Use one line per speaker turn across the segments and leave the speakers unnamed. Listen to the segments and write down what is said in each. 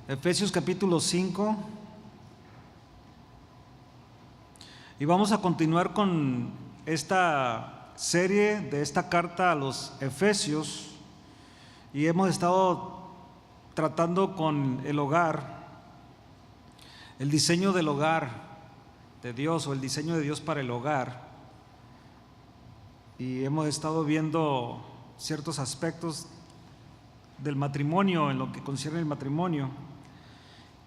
Efesios capítulo 5. Y vamos a continuar con esta serie de esta carta a los Efesios. Y hemos estado tratando con el hogar, el diseño del hogar de Dios o el diseño de Dios para el hogar. Y hemos estado viendo ciertos aspectos del matrimonio, en lo que concierne el matrimonio.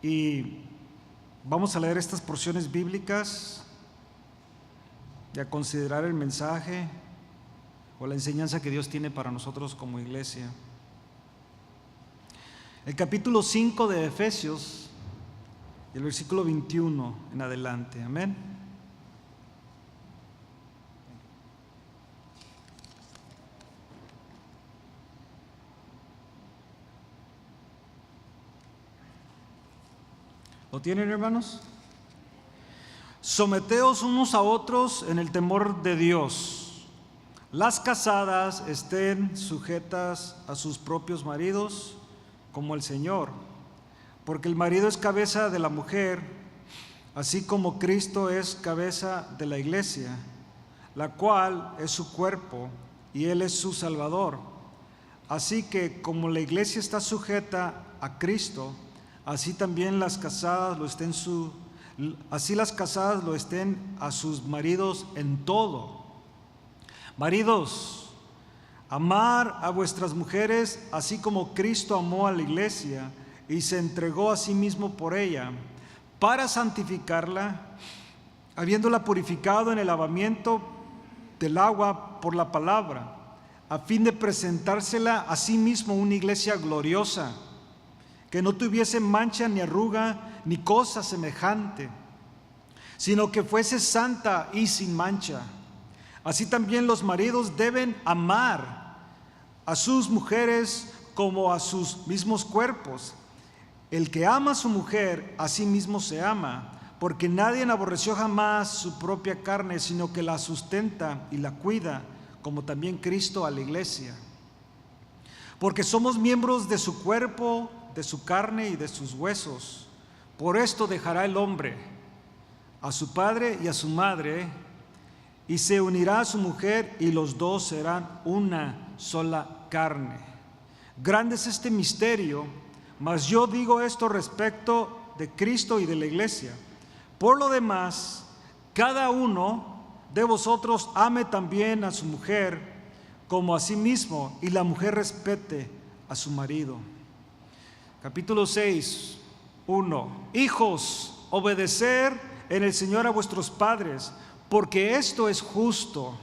Y vamos a leer estas porciones bíblicas y a considerar el mensaje o la enseñanza que Dios tiene para nosotros como iglesia. El capítulo 5 de Efesios, el versículo 21 en adelante. Amén. ¿Lo tienen, hermanos? Someteos unos a otros en el temor de Dios. Las casadas estén sujetas a sus propios maridos como el Señor, porque el marido es cabeza de la mujer, así como Cristo es cabeza de la iglesia, la cual es su cuerpo y Él es su Salvador. Así que como la iglesia está sujeta a Cristo, así también las casadas lo estén a sus maridos en todo. Maridos, amar a vuestras mujeres, así como Cristo amó a la iglesia y se entregó a sí mismo por ella, para santificarla, habiéndola purificado en el lavamiento del agua por la palabra, a fin de presentársela a sí mismo una iglesia gloriosa, que no tuviese mancha ni arruga ni cosa semejante, sino que fuese santa y sin mancha. Así también los maridos deben amar a sus mujeres como a sus mismos cuerpos. El que ama a su mujer, a sí mismo se ama, porque nadie aborreció jamás su propia carne, sino que la sustenta y la cuida, como también Cristo a la iglesia. Porque somos miembros de su cuerpo, de su carne y de sus huesos. Por esto dejará el hombre a su padre y a su madre, y se unirá a su mujer, y los dos serán una sola carne. Grande es este misterio, mas yo digo esto respecto de Cristo y de la iglesia. Por lo demás, cada uno de vosotros ame también a su mujer como a sí mismo, y la mujer respete a su marido. Capítulo 6, 1. Hijos, obedecer en el Señor a vuestros padres, porque esto es justo.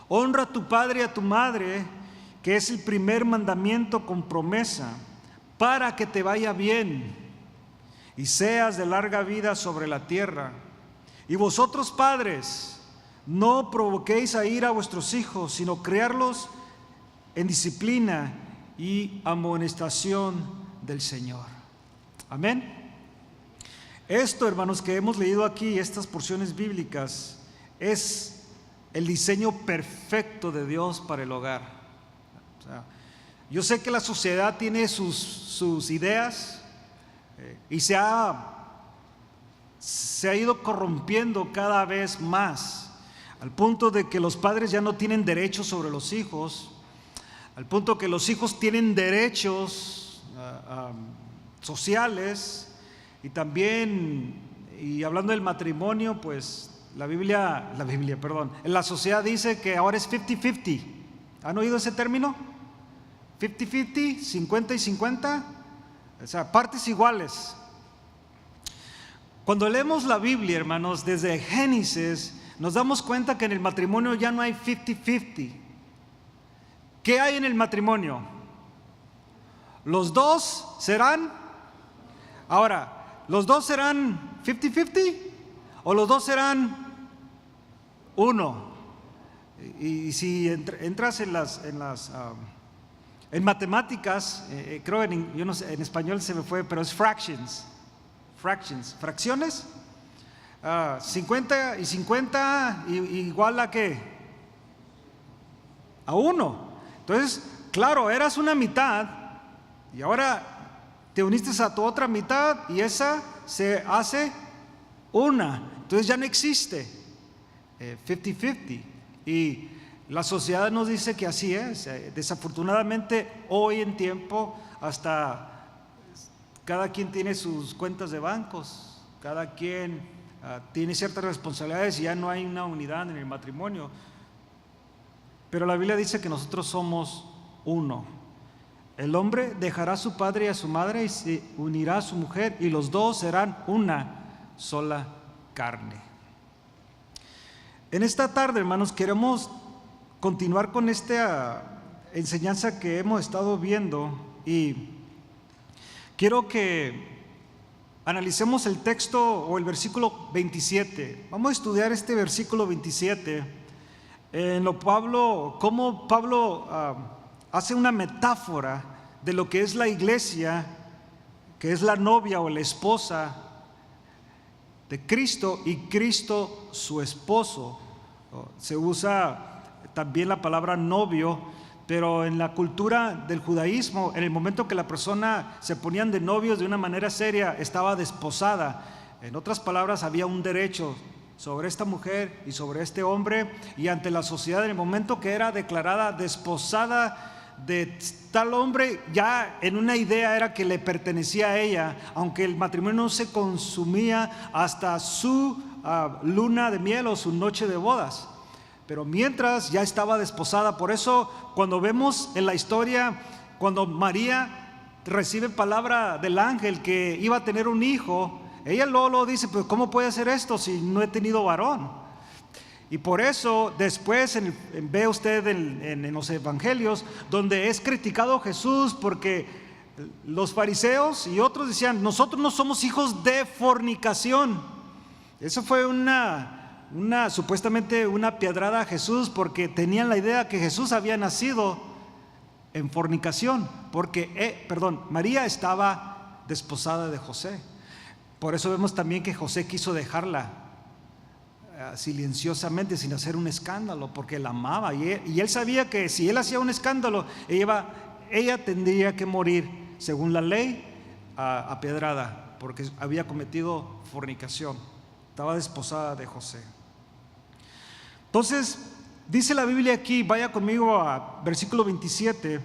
Honra a tu padre y a tu madre, que es el primer mandamiento con promesa, para que te vaya bien y seas de larga vida sobre la tierra. Y vosotros, padres, no provoquéis a ira a vuestros hijos, sino criarlos en disciplina y amonestación del Señor. Amén. Esto, hermanos, que hemos leído aquí, estas porciones bíblicas, es el diseño perfecto de Dios para el hogar. O sea, yo sé que la sociedad tiene sus ideas y se ha ido corrompiendo cada vez más, al punto de que los padres ya no tienen derechos sobre los hijos, al punto que los hijos tienen derechos sociales, y también, y hablando del matrimonio, pues la Biblia, en la sociedad dice que ahora es 50-50. ¿Han oído ese término? 50-50, 50 y 50, o sea, partes iguales. Cuando leemos la Biblia, hermanos, desde Génesis, nos damos cuenta que en el matrimonio ya no hay 50-50. ¿Qué hay en el matrimonio? Los dos serán, ahora, ¿los dos serán 50-50 o los dos serán uno? Y si entras en matemáticas, creo yo no sé, en español se me fue, pero es fracciones, fracciones, 50 y 50 igual a ¿qué? A uno. Entonces, claro, eras una mitad y ahora te uniste a tu otra mitad y esa se hace una. Entonces ya no existe 50-50. Y la sociedad nos dice que así es. Desafortunadamente hoy en tiempo hasta cada quien tiene sus cuentas de bancos, cada quien tiene ciertas responsabilidades y ya no hay una unidad en el matrimonio. Pero la Biblia dice que nosotros somos uno. El hombre dejará a su padre y a su madre y se unirá a su mujer, y los dos serán una sola carne. En esta tarde, hermanos, queremos continuar con esta enseñanza que hemos estado viendo, y quiero que analicemos el texto o el versículo 27. Vamos a estudiar este versículo 27 en cómo Pablo hace una metáfora de lo que es la iglesia, que es la novia o la esposa de Cristo, y Cristo su esposo. Se usa también la palabra novio, pero en la cultura del judaísmo, en el momento que la persona se ponían de novios de una manera seria, estaba desposada. En otras palabras, había un derecho sobre esta mujer y sobre este hombre, y ante la sociedad, en el momento que era declarada desposada de tal hombre, ya en una idea era que le pertenecía a ella, aunque el matrimonio no se consumía hasta su luna de miel o su noche de bodas. Pero mientras ya estaba desposada. Por eso cuando vemos en la historia, cuando María recibe palabra del ángel que iba a tener un hijo, ella luego dice, pues ¿cómo puede ser esto si no he tenido varón? Y por eso después ve usted en los evangelios donde es criticado Jesús, porque los fariseos y otros decían, nosotros no somos hijos de fornicación. Eso fue supuestamente una piedrada a Jesús, porque tenían la idea que Jesús había nacido en fornicación, porque María estaba desposada de José. Por eso vemos también que José quiso dejarla silenciosamente, sin hacer un escándalo, porque la amaba, y él sabía que si él hacía un escándalo, ella tendría que morir según la ley, apiedrada, porque había cometido fornicación. Estaba desposada de José. Entonces dice la Biblia aquí, vaya conmigo a versículo 27.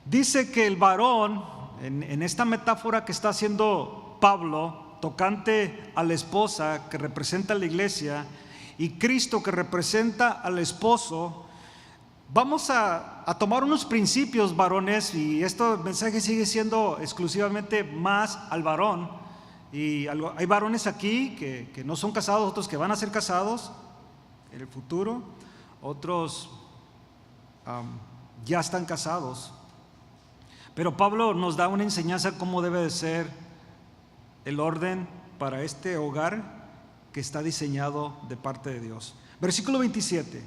Dice que el varón, en esta metáfora que está haciendo Pablo tocante a la esposa que representa a la iglesia, y Cristo que representa al esposo, vamos a tomar unos principios, varones, y este mensaje sigue siendo exclusivamente más al varón. Y hay varones aquí que no son casados, otros que van a ser casados en el futuro, otros ya están casados. Pero Pablo nos da una enseñanza cómo debe de ser el orden para este hogar que está diseñado de parte de Dios. Versículo 27.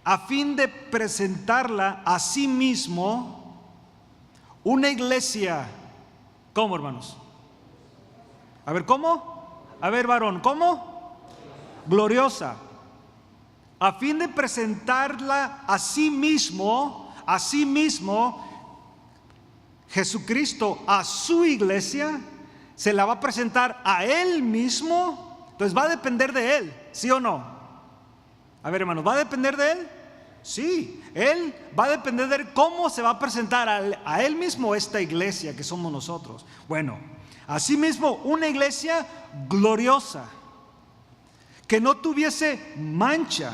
A fin de presentarla a sí mismo una iglesia. ¿Cómo, hermanos? A ver, ¿cómo? A ver, varón, ¿cómo? Gloriosa. A fin de presentarla a sí mismo, Jesucristo a su iglesia, se la va a presentar a Él mismo. Entonces va a depender de Él, ¿sí o no? A ver, hermanos, ¿va a depender de Él? Sí, Él va a depender de Él. ¿Cómo se va a presentar a Él mismo esta iglesia que somos nosotros? Bueno, asimismo una iglesia gloriosa, que no tuviese mancha,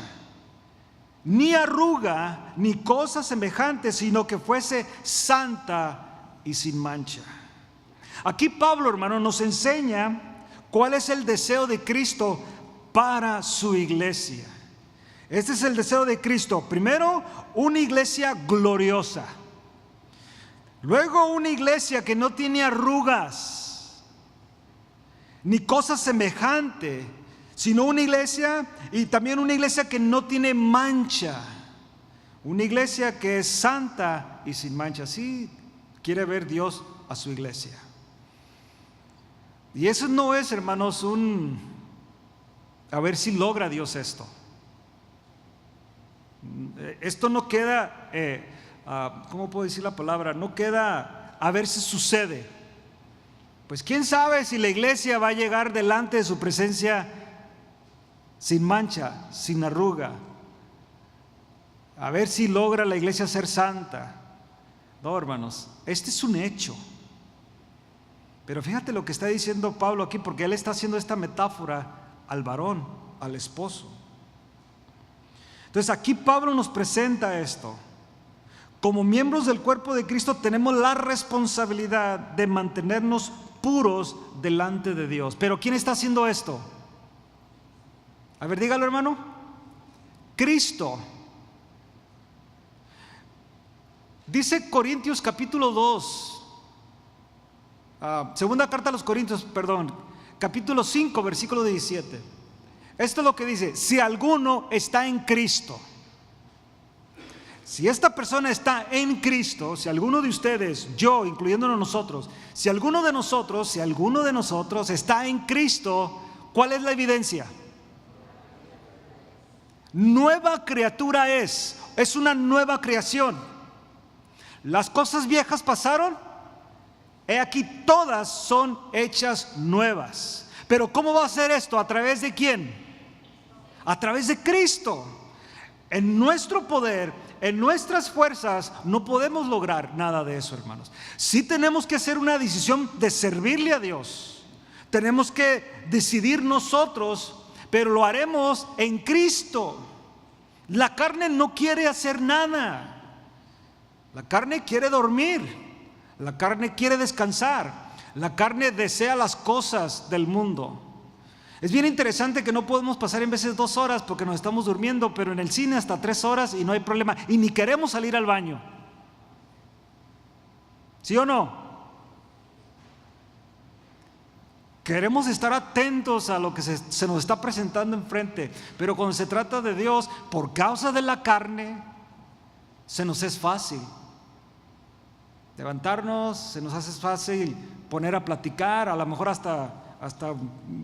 ni arruga, ni cosa semejante, sino que fuese santa y sin mancha. Aquí Pablo, hermano, nos enseña cuál es el deseo de Cristo para su iglesia. Este es el deseo de Cristo. Primero, una iglesia gloriosa. Luego, una iglesia que no tiene arrugas, ni cosa semejante, sino una iglesia, y también una iglesia que no tiene mancha. Una iglesia que es santa y sin mancha. Así quiere ver Dios a su iglesia. Y eso no es, hermanos, a ver si logra Dios esto. Esto no queda, ¿cómo puedo decir la palabra? No queda a ver si sucede. Pues quién sabe si la iglesia va a llegar delante de su presencia sin mancha, sin arruga. A ver si logra la iglesia ser santa. No, hermanos, este es un hecho. Pero fíjate lo que está diciendo Pablo aquí, porque él está haciendo esta metáfora al varón, al esposo. Entonces aquí Pablo nos presenta esto. Como miembros del cuerpo de Cristo tenemos la responsabilidad de mantenernos puros delante de Dios. Pero ¿quién está haciendo esto? A ver, dígalo, hermano. Cristo. Dice Corintios capítulo 2, segunda carta a los Corintios, perdón, capítulo 5, versículo 17. Esto es lo que dice: si alguno está en Cristo. Si esta persona está en Cristo, si alguno de ustedes, yo, incluyéndonos nosotros, si alguno de nosotros está en Cristo, ¿cuál es la evidencia? Nueva criatura es una nueva creación. Las cosas viejas pasaron, he aquí todas son hechas nuevas. Pero ¿cómo va a ser esto? ¿A través de quién? A través de Cristo. En nuestro poder, en nuestras fuerzas, no podemos lograr nada de eso, hermanos. Sí tenemos que hacer una decisión de servirle a Dios. Tenemos que decidir nosotros, pero lo haremos en Cristo. La carne no quiere hacer nada. La carne quiere dormir. La carne quiere descansar. La carne desea las cosas del mundo. Es bien interesante que no podemos pasar en veces 2 horas porque nos estamos durmiendo, pero en el cine hasta 3 horas y no hay problema. Y ni queremos salir al baño. ¿Sí o no? Queremos estar atentos a lo que se nos está presentando enfrente. Pero cuando se trata de Dios, por causa de la carne, se nos es fácil levantarnos, se nos hace fácil poner a platicar, a lo mejor hasta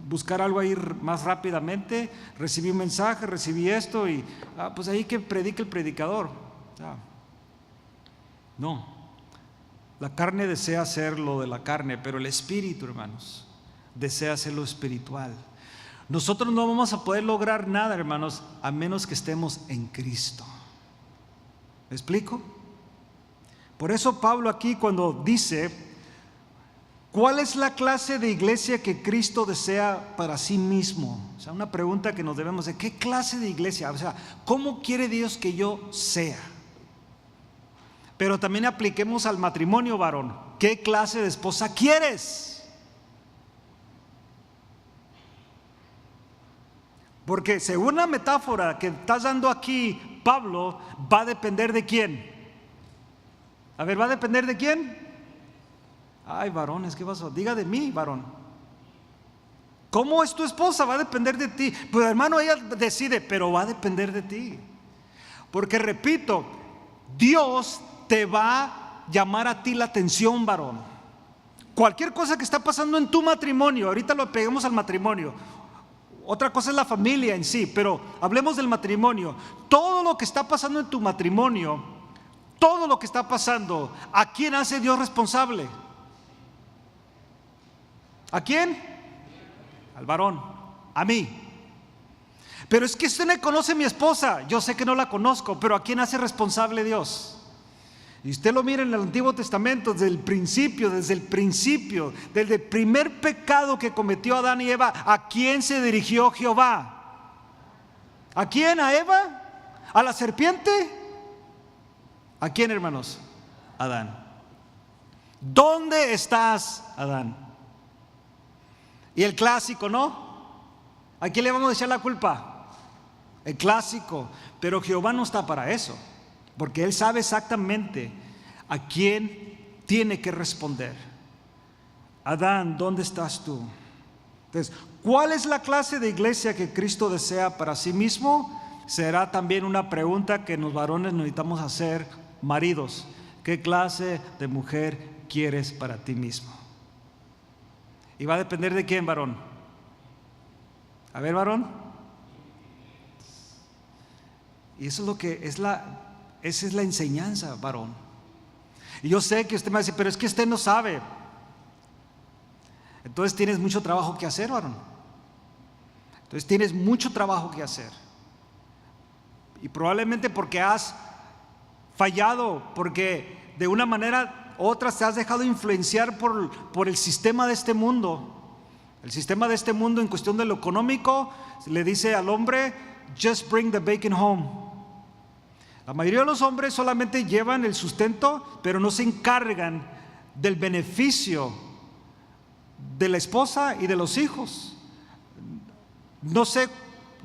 buscar algo ahí más rápidamente. Recibí un mensaje, recibí esto y pues ahí que predique el predicador. No, la carne desea hacer lo de la carne, pero el espíritu, hermanos, desea hacer lo espiritual. Nosotros no vamos a poder lograr nada, hermanos, a menos que estemos en Cristo. ¿Me explico? Por eso Pablo aquí, cuando dice: ¿cuál es la clase de iglesia que Cristo desea para sí mismo? O sea, una pregunta que nos debemos hacer: ¿qué clase de iglesia? O sea, ¿cómo quiere Dios que yo sea? Pero también apliquemos al matrimonio, varón. ¿Qué clase de esposa quieres? Porque según la metáfora que estás dando aquí, Pablo, va a depender de quién. A ver, ¿va a depender de quién? Ay, varones, ¿qué pasó? Diga de mí, varón. ¿Cómo es tu esposa? Va a depender de ti. Pues hermano, ella decide, pero va a depender de ti. Porque repito, Dios te va a llamar a ti la atención, varón. Cualquier cosa que está pasando en tu matrimonio, ahorita lo peguemos al matrimonio. Otra cosa es la familia en sí, pero hablemos del matrimonio. Todo lo que está pasando en tu matrimonio, todo lo que está pasando, ¿a quién hace Dios responsable? ¿A quién? Al varón, a mí. Pero es que usted no conoce a mi esposa. Yo sé que no la conozco, pero ¿a quién hace responsable Dios? Y usted lo mira en el Antiguo Testamento, desde el principio, desde el primer pecado que cometió Adán y Eva. ¿A quién se dirigió Jehová? ¿A quién? ¿A Eva? ¿A la serpiente? ¿A quién, hermanos? Adán. ¿Dónde estás, Adán? Y el clásico, ¿no? ¿A quién le vamos a echar la culpa? El clásico. Pero Jehová no está para eso, porque Él sabe exactamente a quién tiene que responder. Adán, ¿dónde estás tú? Entonces, ¿cuál es la clase de iglesia que Cristo desea para sí mismo? Será también una pregunta que los varones necesitamos hacer. Maridos, ¿qué clase de mujer quieres para ti mismo? Y va a depender de quién, varón. A ver, varón. Y eso es lo que esa es la enseñanza, varón. Y yo sé que usted me va a decir, pero es que usted no sabe. Entonces tienes mucho trabajo que hacer, varón. Entonces tienes mucho trabajo que hacer. Y probablemente porque has fallado, porque de una manera u otra te has dejado influenciar por el sistema de este mundo. El sistema de este mundo en cuestión de lo económico le dice al hombre, just bring the bacon home. La mayoría de los hombres solamente llevan el sustento, pero no se encargan del beneficio de la esposa y de los hijos. No sé,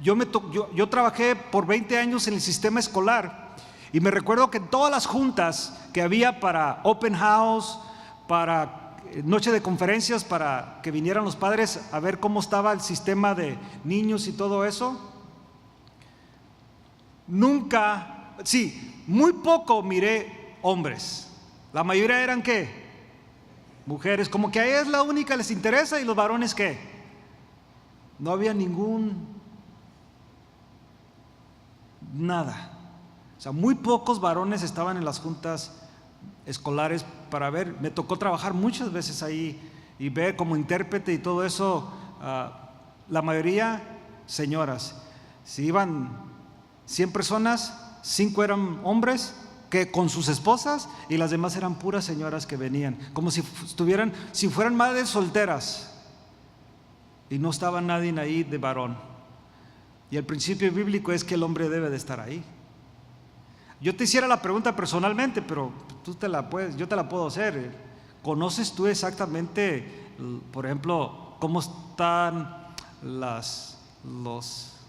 yo trabajé por 20 años en el sistema escolar y me recuerdo que en todas las juntas que había para open house, para noche de conferencias, para que vinieran los padres a ver cómo estaba el sistema de niños y todo eso, muy poco miré hombres. La mayoría eran ¿qué? Mujeres, como que a ellas la única les interesa, y los varones ¿qué? No había nada. O sea, muy pocos varones estaban en las juntas escolares para ver. Me tocó trabajar muchas veces ahí y ver como intérprete y todo eso. La mayoría señoras. Si iban 100 personas, 5 eran hombres que con sus esposas, y las demás eran puras señoras que venían, como si fueran madres solteras, y no estaba nadie ahí de varón. Y el principio bíblico es que el hombre debe de estar ahí. Yo te hiciera la pregunta personalmente, pero yo te la puedo hacer. ¿Conoces tú exactamente, por ejemplo, cómo están los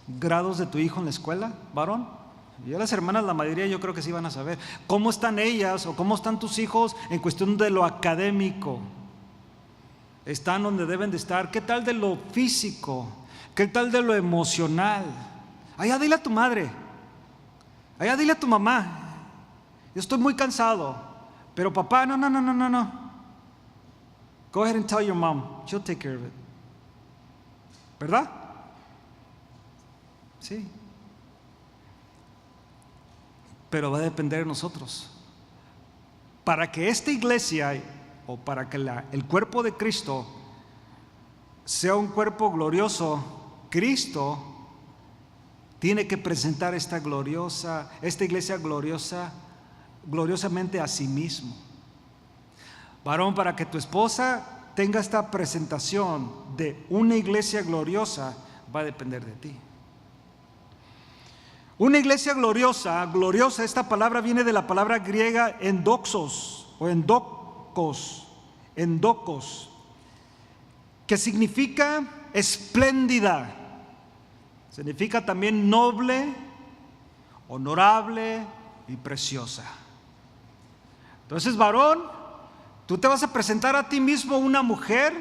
grados de tu hijo en la escuela, varón? Y las hermanas, la mayoría yo creo que sí van a saber cómo están ellas o cómo están tus hijos en cuestión de lo académico. Están donde deben de estar. ¿Qué tal de lo físico? ¿Qué tal de lo emocional? Allá dile a tu madre, allá dile a tu mamá, yo estoy muy cansado, pero papá, no. Go ahead and tell your mom, she'll take care of it. ¿Verdad? Sí. Pero va a depender de nosotros. Para que esta iglesia, o para que el cuerpo de Cristo sea un cuerpo glorioso, Cristo tiene que presentar esta iglesia gloriosamente a sí mismo. Varón, para que tu esposa tenga esta presentación de una iglesia gloriosa, va a depender de ti. Una iglesia gloriosa, esta palabra viene de la palabra griega endoxos o endocos, que significa espléndida, significa también noble, honorable y preciosa. Entonces, varón, tú te vas a presentar a ti mismo una mujer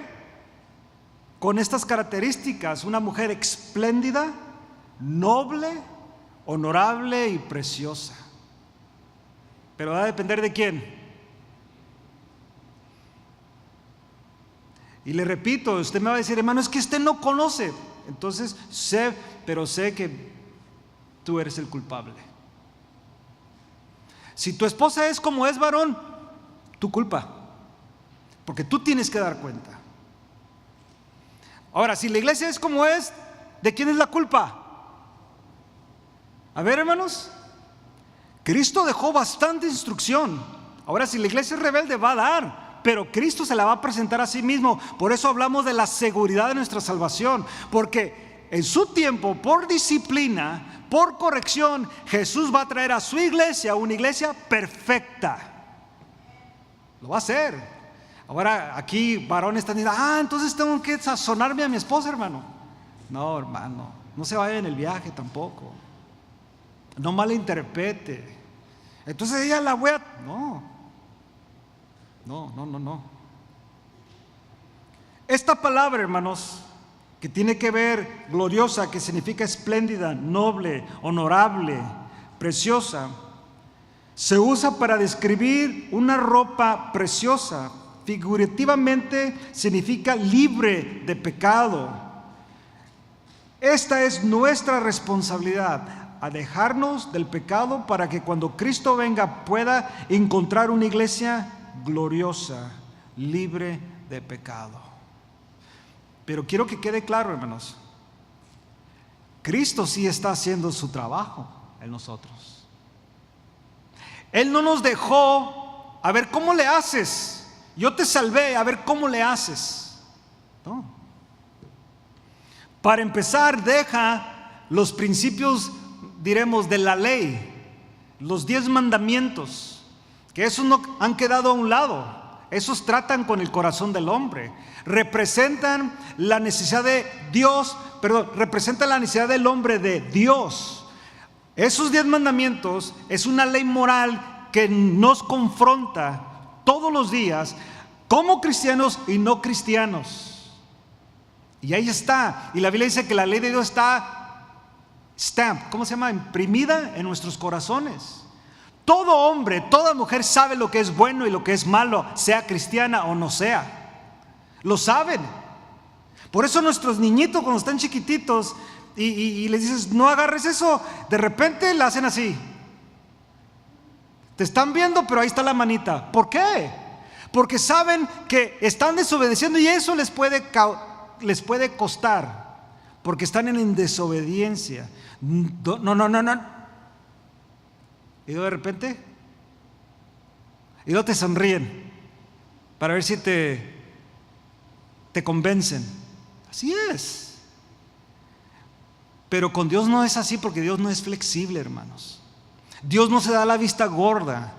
con estas características, una mujer espléndida, noble, honorable y preciosa. Pero va a depender de quién. Y le repito, usted me va a decir, hermano, es que usted no conoce. Entonces sé que tú eres el culpable. Si tu esposa es como es, varón, tu culpa, porque tú tienes que dar cuenta. Ahora, si la iglesia es como es, ¿de quién es la culpa? A ver, hermanos, Cristo dejó bastante instrucción. Ahora, si la iglesia es rebelde, va a dar, pero Cristo se la va a presentar a sí mismo. Por eso hablamos de la seguridad de nuestra salvación, porque en su tiempo, por disciplina, por corrección, Jesús va a traer a su iglesia una iglesia perfecta. Lo va a hacer. Ahora aquí varones están diciendo, entonces tengo que sazonarme a mi esposa, hermano. No, hermano, no se vaya en el viaje tampoco. No malinterprete. Entonces ella la voy a... No. Esta palabra, hermanos, que tiene que ver gloriosa, que significa espléndida, noble, honorable, preciosa, se usa para describir una ropa preciosa. Figurativamente significa libre de pecado. Esta es nuestra responsabilidad, alejarnos del pecado para que cuando Cristo venga pueda encontrar una iglesia gloriosa, libre de pecado. Pero quiero que quede claro, hermanos, Cristo sí está haciendo su trabajo en nosotros. Él no nos dejó a ver cómo le haces. Yo te salvé, a ver cómo le haces. No. Para empezar, deja los principios, diremos, de la ley, los 10 mandamientos, que esos no han quedado a un lado. Esos tratan con el corazón del hombre. Representan la necesidad de Dios, representan la necesidad del hombre de Dios. Esos 10 mandamientos es una ley moral que nos confronta todos los días como cristianos y no cristianos. Y ahí está. Y la Biblia dice que la ley de Dios está ¿cómo se llama? Imprimida en nuestros corazones. Todo hombre, toda mujer sabe lo que es bueno y lo que es malo, sea cristiana o no sea. Lo saben. Por eso nuestros niñitos, cuando están chiquititos y les dices, no agarres eso, de repente le hacen así. Te están viendo, pero ahí está la manita. ¿Por qué? Porque saben que están desobedeciendo y eso les puede costar, porque están en desobediencia. No. Y de repente, y luego te sonríen para ver si te convencen. Así es. Pero con Dios no es así, porque Dios no es flexible, hermanos. Dios no se da la vista gorda.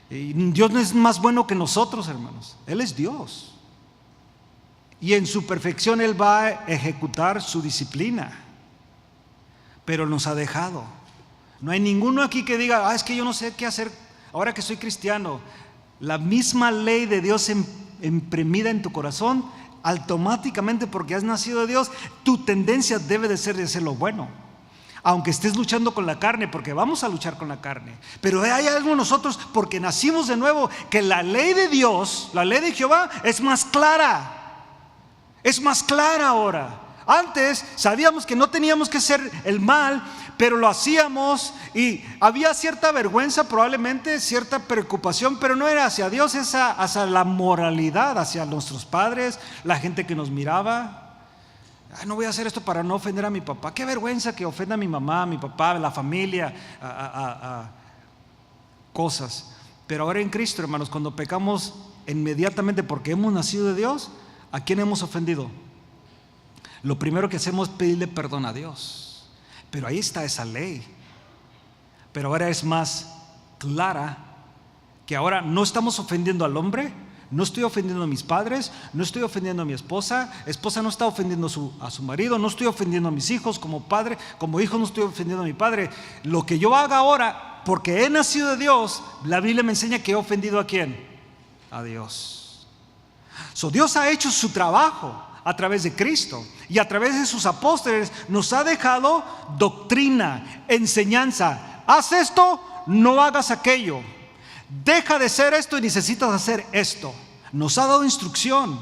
Y Dios no es más bueno que nosotros, hermanos. Él es Dios. Y en su perfección Él va a ejecutar su disciplina. Pero nos ha dejado. No hay ninguno aquí que diga, es que yo no sé qué hacer ahora que soy cristiano. La misma ley de Dios imprimida en tu corazón, automáticamente, porque has nacido de Dios, tu tendencia debe de ser lo bueno. Aunque estés luchando con la carne, porque vamos a luchar con la carne. Pero hay algo en nosotros, porque nacimos de nuevo, que la ley de Dios, la ley de Jehová, es más clara. Es más clara ahora. Antes sabíamos que no teníamos que hacer el mal, pero lo hacíamos y había cierta vergüenza, probablemente cierta preocupación, pero no era hacia Dios, es hacia la moralidad, hacia nuestros padres, la gente que nos miraba. No voy a hacer esto para no ofender a mi papá. Qué vergüenza que ofenda a mi mamá, a mi papá, a la familia, a cosas. Pero ahora en Cristo, hermanos, cuando pecamos inmediatamente porque hemos nacido de Dios, ¿a quién hemos ofendido? Lo primero que hacemos es pedirle perdón a Dios. Pero ahí está esa ley. Pero ahora es más clara, que ahora no estamos ofendiendo al hombre. No estoy ofendiendo a mis padres, no estoy ofendiendo a mi esposa no está ofendiendo a su marido, no estoy ofendiendo a mis hijos como padre, como hijo no estoy ofendiendo a mi padre. Lo que yo haga ahora, porque he nacido de Dios, la Biblia me enseña que he ofendido ¿a quién? A Dios. Dios ha hecho su trabajo a través de Cristo y a través de sus apóstoles nos ha dejado doctrina, enseñanza. Haz esto, no hagas aquello. Deja de hacer esto y necesitas hacer esto. Nos ha dado instrucción.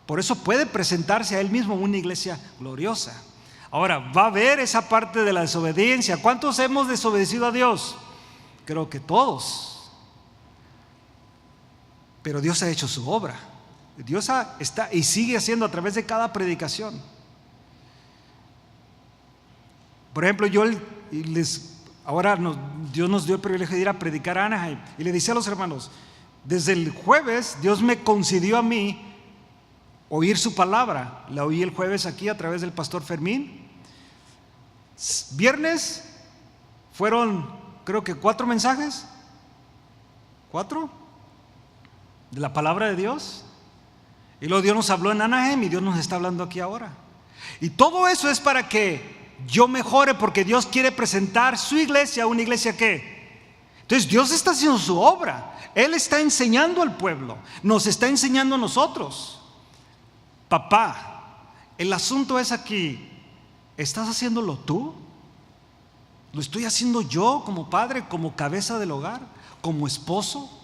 Por eso puede presentarse a Él mismo una iglesia gloriosa. Ahora, va a haber esa parte de la desobediencia. ¿Cuántos hemos desobedecido a Dios? Creo que todos. Pero Dios ha hecho su obra. Dios está y sigue haciendo a través de cada predicación. Por ejemplo, ahora Dios nos dio el privilegio de ir a predicar a Anaheim. Y le dice a los hermanos, desde el jueves Dios me concedió a mí oír su palabra. La oí el jueves aquí a través del pastor Fermín. Viernes fueron creo que 4 mensajes. 4 de la palabra de Dios. Y luego Dios nos habló en Anaheim y Dios nos está hablando aquí ahora. Y todo eso es para que yo mejore, porque Dios quiere presentar su iglesia, una iglesia que. Entonces Dios está haciendo su obra. Él está enseñando al pueblo, nos está enseñando a nosotros. Papá, el asunto es aquí, ¿estás haciéndolo tú? ¿Lo estoy haciendo yo como padre, como cabeza del hogar, como esposo?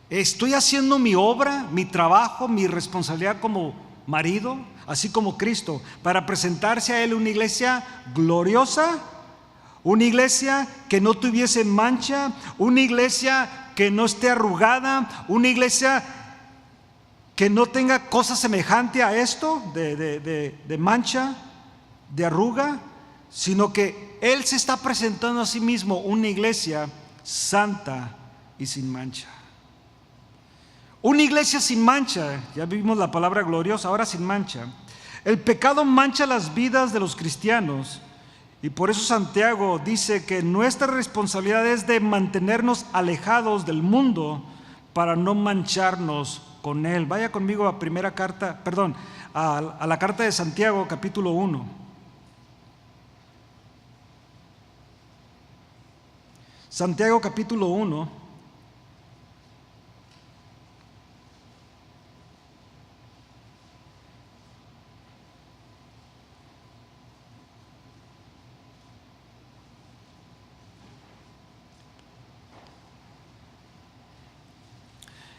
¿Estoy haciendo mi obra, mi trabajo, mi responsabilidad como marido, así como Cristo, para presentarse a Él una iglesia gloriosa, una iglesia que no tuviese mancha, una iglesia que no esté arrugada, una iglesia que no tenga cosa semejante a esto de mancha, de arruga, sino que Él se está presentando a sí mismo una iglesia santa y sin mancha. Una iglesia sin mancha, ya vimos la palabra gloriosa, ahora sin mancha. El pecado mancha las vidas de los cristianos y por eso Santiago dice que nuestra responsabilidad es de mantenernos alejados del mundo para no mancharnos con él. Vaya conmigo a a la carta de Santiago, capítulo 1. Santiago, capítulo 1.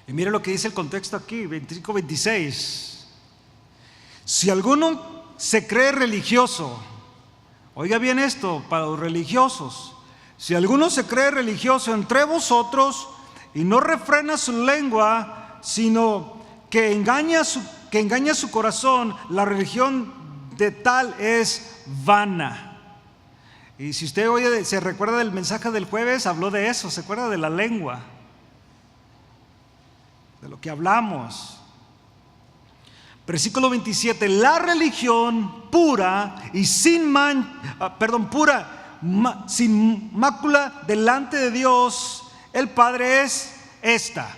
Y mire lo que dice el contexto aquí, 25-26. Si alguno se cree religioso, oiga bien esto para los religiosos, si alguno se cree religioso entre vosotros y no refrena su lengua, sino que engaña su corazón, la religión de tal es vana. Y si usted se recuerda del mensaje del jueves, habló de eso, se acuerda de la lengua, de lo que hablamos. Versículo 27, la religión pura y sin mácula delante de Dios el Padre es esta: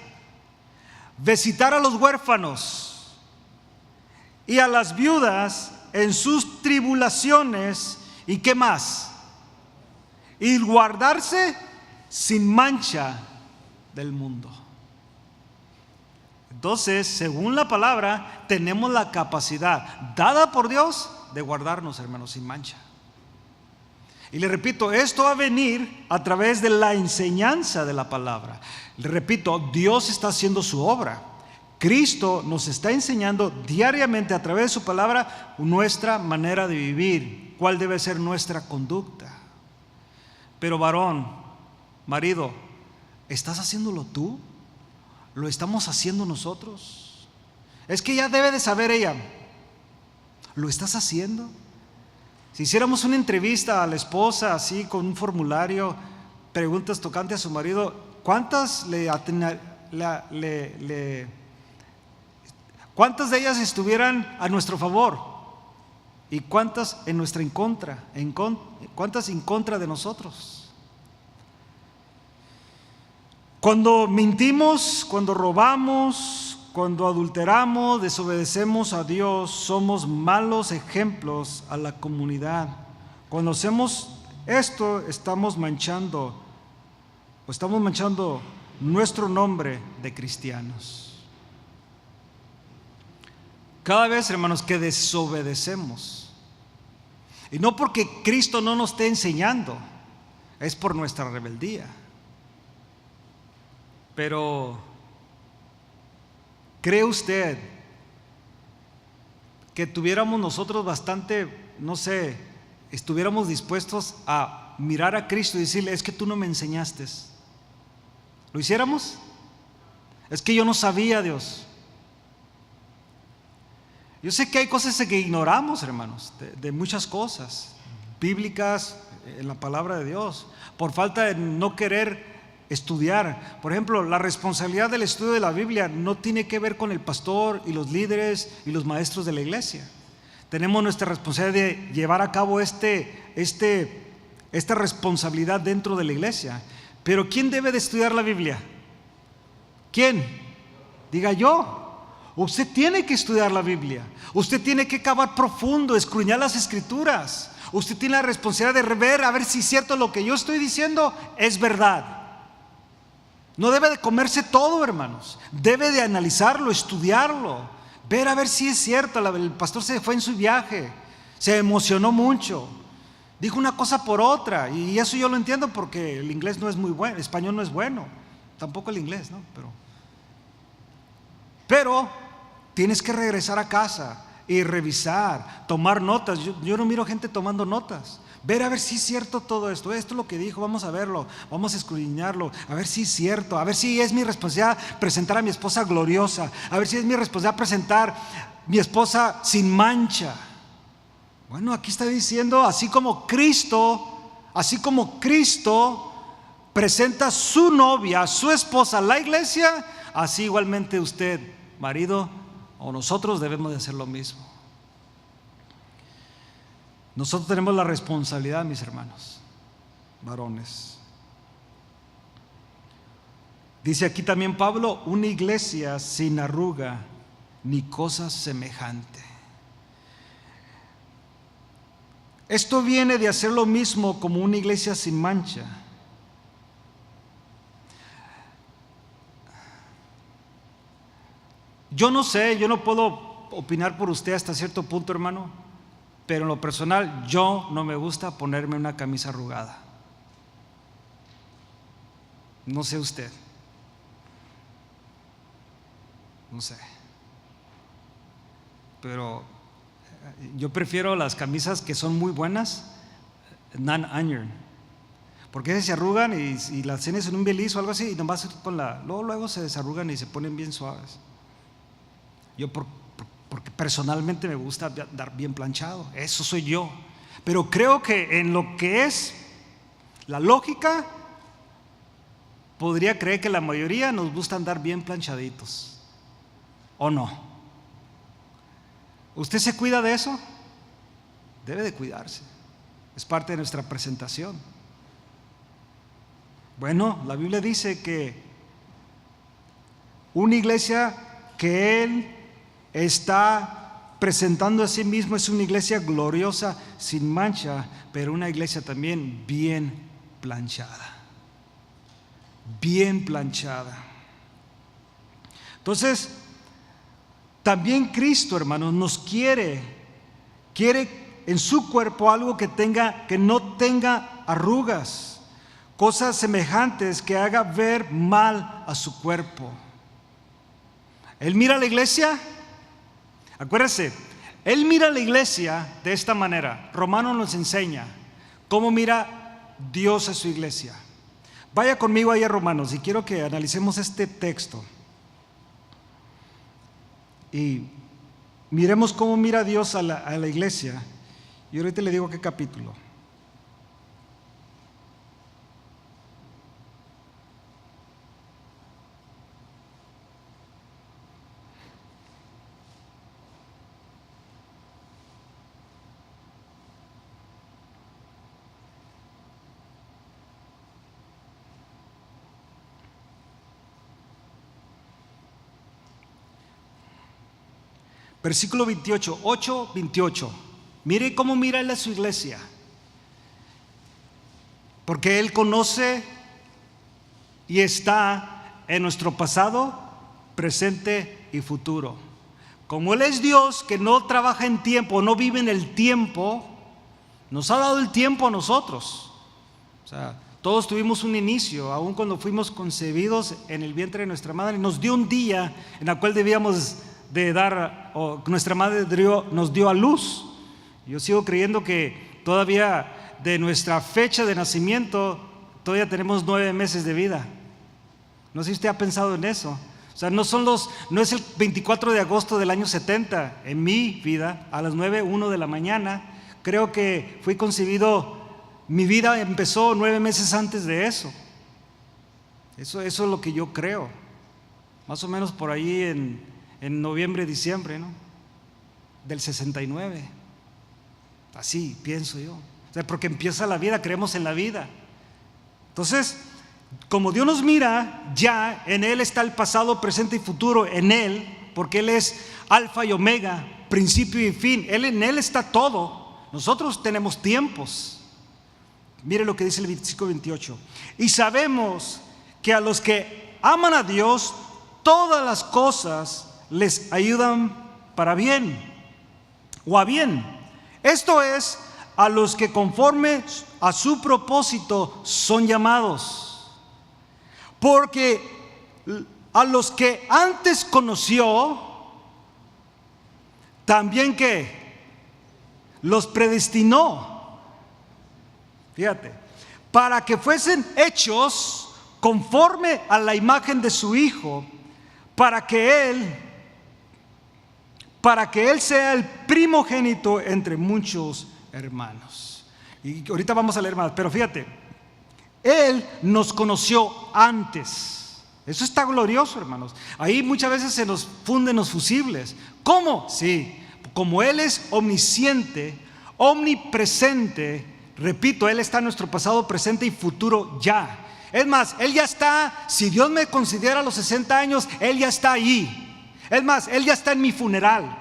visitar a los huérfanos y a las viudas en sus tribulaciones. ¿Y qué más? Y guardarse sin mancha del mundo. Entonces, según la palabra, tenemos la capacidad dada por Dios de guardarnos, hermanos, sin mancha. Y le repito, esto va a venir a través de la enseñanza de la palabra. Le repito, Dios está haciendo su obra. Cristo nos está enseñando diariamente a través de su palabra nuestra manera de vivir, cuál debe ser nuestra conducta. Pero varón, marido, ¿estás haciéndolo tú? ¿Lo estamos haciendo nosotros? Es que ya debe de saber ella. ¿Lo estás haciendo? Si hiciéramos una entrevista a la esposa así con un formulario, preguntas tocante a su marido, ¿cuántas cuántas de ellas estuvieran a nuestro favor? ¿Y cuántas en nuestra contra? ¿Cuántas en contra de nosotros? Cuando mentimos, cuando robamos, cuando adulteramos, desobedecemos a Dios, somos malos ejemplos a la comunidad. Cuando hacemos esto, estamos manchando nuestro nombre de cristianos. Cada vez, hermanos, que desobedecemos, y no porque Cristo no nos esté enseñando, es por nuestra rebeldía. Pero, ¿cree usted que tuviéramos nosotros bastante, estuviéramos dispuestos a mirar a Cristo y decirle: es que tú no me enseñaste? ¿Lo hiciéramos? Es que yo no sabía, Dios. Yo sé que hay cosas que ignoramos, hermanos, de muchas cosas bíblicas en la palabra de Dios, por falta de no querer estudiar. Por ejemplo, la responsabilidad del estudio de la Biblia no tiene que ver con el pastor y los líderes y los maestros de la iglesia. Tenemos nuestra responsabilidad de llevar a cabo esta responsabilidad dentro de la iglesia. Pero ¿quién debe de estudiar la Biblia? ¿Quién? Diga yo. Usted tiene que estudiar la Biblia. Usted tiene que cavar profundo, escudriñar las escrituras. Usted tiene la responsabilidad de ver a ver si es cierto lo que yo estoy diciendo es verdad. No debe de comerse todo, hermanos. Debe de analizarlo, estudiarlo, ver a ver si es cierto. El pastor se fue en su viaje, se emocionó mucho, dijo una cosa por otra, y eso yo lo entiendo porque el inglés no es muy bueno, el español no es bueno, tampoco el inglés, ¿no? Pero tienes que regresar a casa y revisar, tomar notas. Yo no miro gente tomando notas, ver a ver si es cierto todo esto. Esto es lo que dijo, vamos a verlo, vamos a escudriñarlo, a ver si es cierto, a ver si es mi responsabilidad presentar a mi esposa gloriosa, a ver si es mi responsabilidad presentar a mi esposa sin mancha. Bueno, aquí está diciendo, así como Cristo presenta a su novia, a su esposa, a la iglesia, así igualmente usted, marido, o nosotros debemos de hacer lo mismo. Nosotros tenemos la responsabilidad, mis hermanos, varones. Dice aquí también Pablo, una iglesia sin arruga ni cosa semejante. Esto viene de hacer lo mismo como una iglesia sin mancha. Yo no sé, yo no puedo opinar por usted hasta cierto punto, hermano, pero en lo personal yo no me gusta ponerme una camisa arrugada. No sé usted, no sé, pero yo prefiero las camisas que son muy buenas, non-iron, porque se arrugan y las tienes en un beliz o algo así y nomás con luego se desarrugan y se ponen bien suaves. Yo porque personalmente me gusta dar bien planchado, eso soy yo, pero creo que en lo que es la lógica podría creer que la mayoría nos gusta andar bien planchaditos, ¿o no? ¿Usted se cuida de eso? Debe de cuidarse, es parte de nuestra presentación. Bueno, la Biblia dice que una iglesia que Él está presentando a sí mismo es una iglesia gloriosa, sin mancha, pero una iglesia también bien planchada. Bien planchada. Entonces, también Cristo, hermanos, nos quiere en su cuerpo algo que no tenga arrugas, cosas semejantes que haga ver mal a su cuerpo. Él mira a la iglesia. Acuérdense, Él mira a la iglesia de esta manera. Romanos nos enseña cómo mira Dios a su iglesia. Vaya conmigo ahí a Romanos y quiero que analicemos este texto y miremos cómo mira Dios a la iglesia. Y ahorita le digo qué capítulo. Versículo 28, 8:28. Mire cómo mira Él a su iglesia. Porque Él conoce y está en nuestro pasado, presente y futuro. Como Él es Dios que no trabaja en tiempo, no vive en el tiempo, nos ha dado el tiempo a nosotros. O sea, todos tuvimos un inicio, aun cuando fuimos concebidos en el vientre de nuestra madre, nos dio un día en el cual debíamos de dar, o nuestra madre nos dio a luz. Yo sigo creyendo que todavía de nuestra fecha de nacimiento todavía tenemos 9 meses de vida. No sé si usted ha pensado en eso. O sea, no es el 24 de agosto del año 70 en mi vida a las 9:01 de la mañana. Creo que fui concebido, mi vida empezó 9 meses antes de eso. Eso es lo que yo creo, más o menos por ahí en noviembre, diciembre, ¿no? Del 69. Así pienso yo. O sea, porque empieza la vida, creemos en la vida. Entonces, como Dios nos mira, ya en Él está el pasado, presente y futuro, en Él, porque Él es alfa y omega, principio y fin. En Él está todo. Nosotros tenemos tiempos. Mire lo que dice el versículo 28. Y sabemos que a los que aman a Dios, todas las cosas les ayudan para bien o a bien. Esto es, a los que conforme a su propósito son llamados. Porque a los que antes conoció, también que los predestinó Fíjate, para que fuesen hechos conforme a la imagen de su Hijo, para que Él sea el primogénito entre muchos hermanos. Y ahorita vamos a leer más, pero fíjate, Él nos conoció antes. Eso está glorioso, hermanos. Ahí muchas veces se nos funden los fusibles. ¿Cómo? Sí, como Él es omnisciente, omnipresente, repito, Él está en nuestro pasado, presente y futuro ya. Es más, Él ya está, si Dios me considera a los 60 años, Él ya está allí. Es más, Él ya está en mi funeral.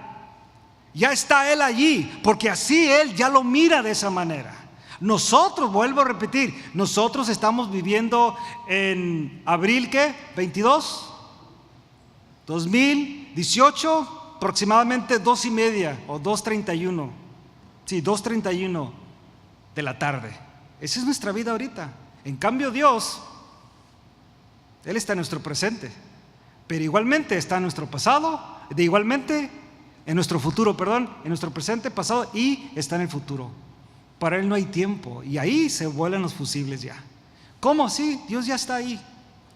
Ya está Él allí, porque así Él ya lo mira de esa manera. Nosotros, vuelvo a repetir, nosotros estamos viviendo en abril, ¿qué? 22, 2018, aproximadamente 2:30 o 2:31. Sí, 2:31 de la tarde. Esa es nuestra vida ahorita. En cambio Dios, Él está en nuestro presente, pero igualmente está en nuestro pasado, igualmente en nuestro futuro, en nuestro presente, pasado y está en el futuro. Para Él no hay tiempo y ahí se vuelan los fusibles ya. ¿Cómo? Sí, Dios ya está ahí,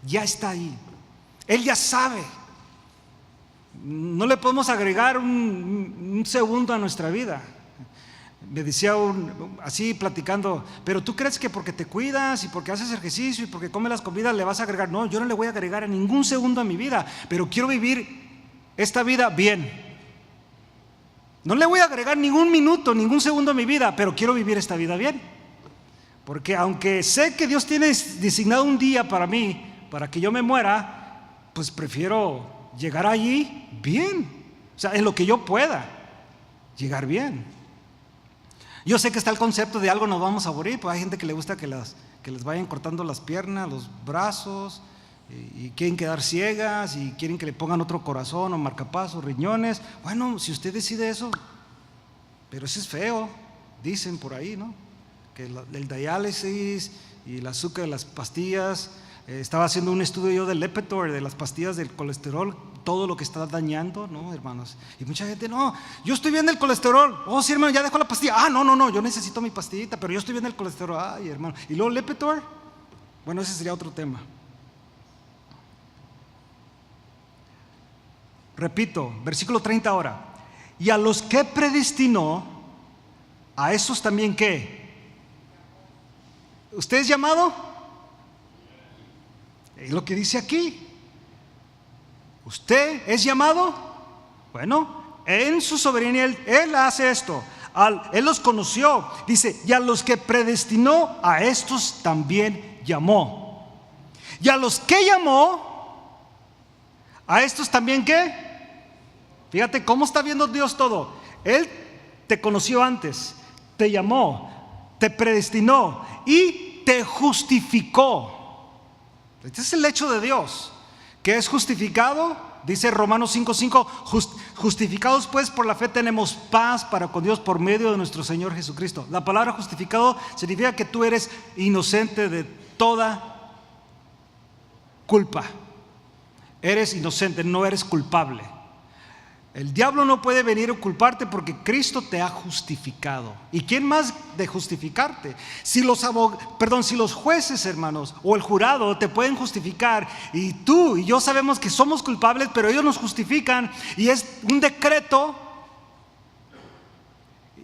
ya está ahí. Él ya sabe. No le podemos agregar un segundo a nuestra vida. Me decía así platicando, pero tú crees que porque te cuidas y porque haces ejercicio y porque comes las comidas le vas a agregar. No, yo no le voy a agregar a ningún segundo a mi vida, pero quiero vivir esta vida bien. No le voy a agregar ningún minuto, ningún segundo a mi vida, pero quiero vivir esta vida bien. Porque aunque sé que Dios tiene designado un día para mí, para que yo me muera, pues prefiero llegar allí bien. O sea, en lo que yo pueda, llegar bien. Yo sé que está el concepto de algo nos vamos a morir, pues hay gente que le gusta que les vayan cortando las piernas, los brazos, y quieren quedar ciegas y quieren que le pongan otro corazón o marcapasos, riñones. Bueno, si usted decide eso, pero eso es feo, dicen por ahí, ¿no? Que el diálisis y el azúcar de las pastillas, estaba haciendo un estudio yo del Lipitor, de las pastillas del colesterol, todo lo que está dañando, ¿no, hermanos? Y mucha gente, no, yo estoy bien del colesterol. Oh, sí, hermano, ya dejó la pastilla. Ah, no, yo necesito mi pastillita, pero yo estoy bien del colesterol. Ay, hermano. Y luego Lipitor, bueno, ese sería otro tema. Repito, versículo 30 ahora. Y a los que predestinó, a esos también ¿qué? ¿Usted es llamado? Es lo que dice aquí. ¿Usted es llamado? Bueno, en su soberanía Él hace esto. Él los conoció. Dice, y a los que predestinó, a estos también llamó. Y a los que llamó, a estos también ¿qué? Fíjate cómo está viendo Dios todo. Él te conoció antes, te llamó, te predestinó y te justificó. Este es el hecho de Dios, que es justificado. Dice Romanos 5:5, justificados pues por la fe tenemos paz para con Dios por medio de nuestro Señor Jesucristo. La palabra justificado significa que tú eres inocente de toda culpa. Eres inocente, no eres culpable. El diablo no puede venir a culparte porque Cristo te ha justificado. ¿Y quién más de justificarte? Si los jueces, hermanos, o el jurado te pueden justificar, y tú y yo sabemos que somos culpables, pero ellos nos justifican y es un decreto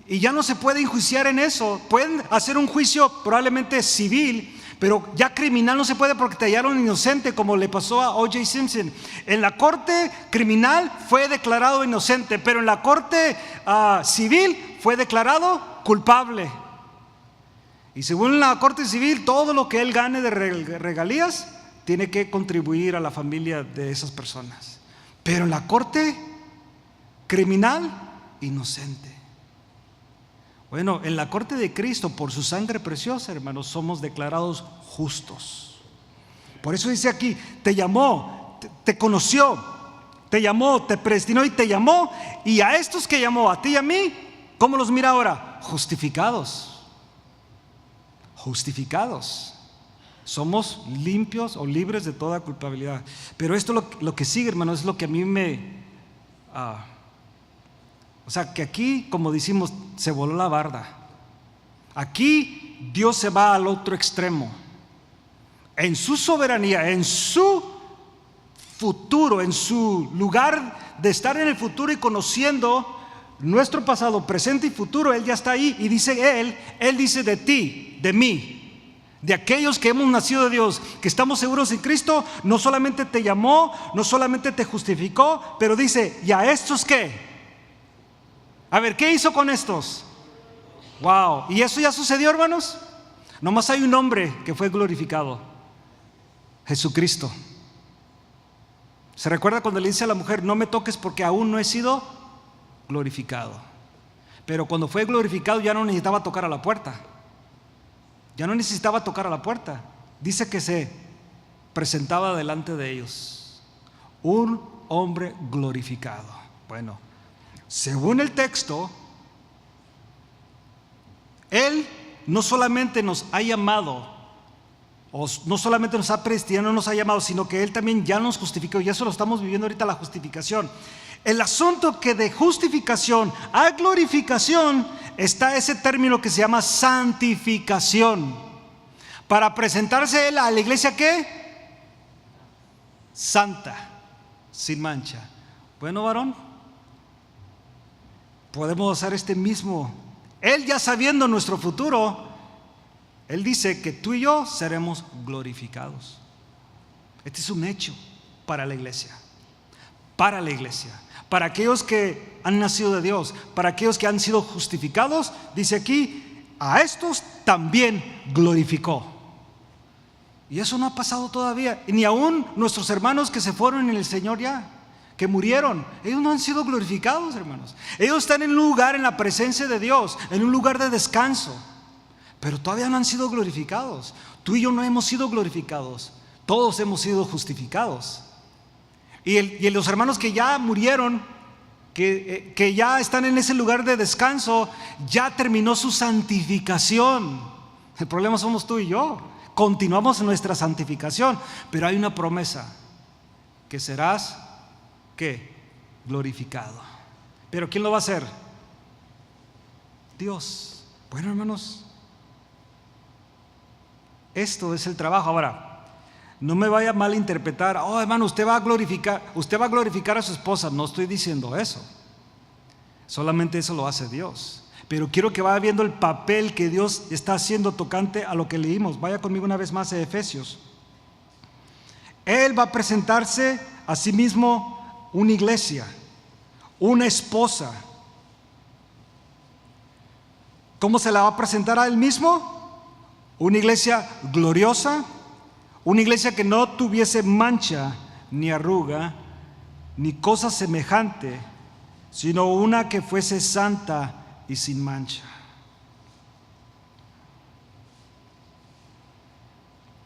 y ya no se puede enjuiciar en eso. Pueden hacer un juicio probablemente civil, pero ya criminal no se puede porque te hallaron inocente, como le pasó a O.J. Simpson. En la corte criminal fue declarado inocente, pero en la corte civil fue declarado culpable. Y según la corte civil, todo lo que él gane de regalías tiene que contribuir a la familia de esas personas. Pero en la corte criminal, inocente. Bueno, en la corte de Cristo, por su sangre preciosa, hermanos, somos declarados justos. Por eso dice aquí, te llamó, te conoció, te llamó, te predestinó y te llamó. Y a estos que llamó, a ti y a mí, ¿cómo los mira ahora? Justificados. Justificados. Somos limpios o libres de toda culpabilidad. Pero esto lo que sigue, hermanos, es lo que a mí o sea, que aquí, como decimos, se voló la barda. Aquí aquí Dios se va al otro extremo. En su soberanía, en su futuro, en su lugar de estar en el futuro y conociendo nuestro pasado, presente y futuro, Él ya está ahí. Y dice Él dice de ti, de mí, de aquellos que hemos nacido de Dios, que estamos seguros en Cristo, no solamente te llamó, no solamente te justificó, pero dice, ¿y a estos qué? A ver, ¿qué hizo con estos? Wow, ¿y eso ya sucedió, hermanos? Nomás hay un hombre que fue glorificado: Jesucristo. ¿Se recuerda cuando le dice a la mujer, no me toques porque aún no he sido glorificado? Pero cuando fue glorificado ya no necesitaba tocar a la puerta. Ya no necesitaba tocar a la puerta. Dice que se presentaba delante de ellos un hombre glorificado. Bueno, según el texto, Él no solamente nos ha llamado, o no solamente nos ha predestinado, no nos ha llamado, sino que Él también ya nos justificó. Y eso lo estamos viviendo ahorita, la justificación. El asunto que de justificación a glorificación está ese término que se llama santificación. Para presentarse Él a la iglesia, ¿qué? Santa, sin mancha. Bueno, varón, podemos hacer este mismo. Él ya sabiendo nuestro futuro, Él dice que tú y yo seremos glorificados. Este es un hecho para la iglesia. Para la iglesia, para aquellos que han nacido de Dios, para aquellos que han sido justificados, dice aquí, a estos también glorificó. Y eso no ha pasado todavía, ni aún nuestros hermanos que se fueron en el Señor ya, que murieron, ellos no han sido glorificados, hermanos. Ellos están en un lugar, en la presencia de Dios, en un lugar de descanso, pero todavía no han sido glorificados. Tú y yo no hemos sido glorificados, todos hemos sido justificados. Y los hermanos que ya murieron, que ya están en ese lugar de descanso, ya terminó su santificación. El problema somos tú y yo. Continuamos en nuestra santificación, pero hay una promesa: que serás, ¿qué? Glorificado. ¿Pero quién lo va a hacer? Dios. Bueno, hermanos, esto es el trabajo. Ahora, no me vaya a malinterpretar. Oh, hermano, usted va a glorificar a su esposa. No estoy diciendo eso. Solamente eso lo hace Dios. Pero quiero que vaya viendo el papel que Dios está haciendo tocante a lo que leímos. Vaya conmigo una vez más a Efesios. Él va a presentarse a sí mismo una iglesia, una esposa. ¿Cómo se la va a presentar a Él mismo? Una iglesia gloriosa, una iglesia que no tuviese mancha, ni arruga, ni cosa semejante, sino una que fuese santa y sin mancha.